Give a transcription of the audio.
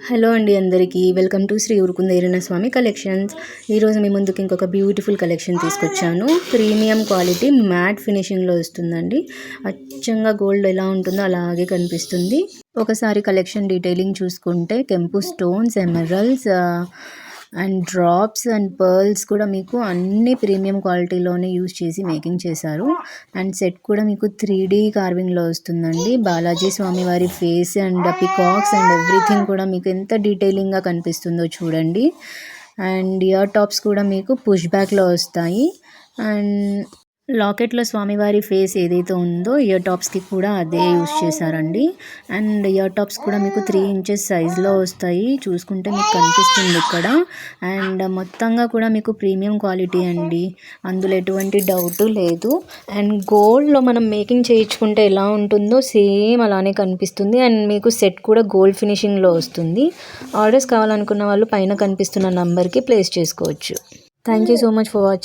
Hello అండి అందరికీ welcome to Shri ఉరుకుందేరణ స్వామి కలెక్షన్స్. ఈరోజు మీ ముందుకు ఇంకొక బ్యూటిఫుల్ కలెక్షన్ తీసుకొచ్చాను. ప్రీమియం క్వాలిటీ మ్యాట్ ఫినిషింగ్లో వస్తుందండి. అచ్చంగా గోల్డ్ ఎలా ఉంటుందో అలాగే కనిపిస్తుంది. ఒకసారి కలెక్షన్ డీటెయిలింగ్ చూసుకుంటే కెంపు stones, emeralds and drops and pearls కూడా మీకు అన్ని ప్రీమియం క్వాలిటీలోనే యూజ్ చేసి మేకింగ్ చేశారు. అండ్ సెట్ కూడా మీకు 3D కార్వింగ్లో వస్తుందండి. బాలాజీ స్వామి వారి face and peacocks and everything కూడా మీకు ఎంత డీటెయిలింగ్గా కనిపిస్తుందో చూడండి. అండ్ ఇయర్ టాప్స్ కూడా మీకు పుష్ బ్యాక్లో వస్తాయి. అండ్ లాకెట్లో స్వామివారి ఫేస్ ఏదైతే ఉందో ఇయర్ టాప్స్కి కూడా అదే యూస్ చేశారండి. అండ్ ఇయర్ టాప్స్ కూడా మీకు 3 ఇంచెస్ సైజ్లో వస్తాయి. చూసుకుంటే మీకు కనిపిస్తుంది ఇక్కడ. అండ్ మొత్తంగా కూడా మీకు ప్రీమియం క్వాలిటీ అండి, అందులో ఎటువంటి డౌట్ లేదు. అండ్ గోల్డ్లో మనం మేకింగ్ చేయించుకుంటే ఎలా ఉంటుందో సేమ్ అలానే కనిపిస్తుంది. అండ్ మీకు సెట్ కూడా గోల్డ్ ఫినిషింగ్లో వస్తుంది. ఆర్డర్స్ కావాలనుకున్న వాళ్ళు పైన కనిపిస్తున్న నంబర్కి ప్లేస్ చేసుకోవచ్చు. Thank you so much for watching.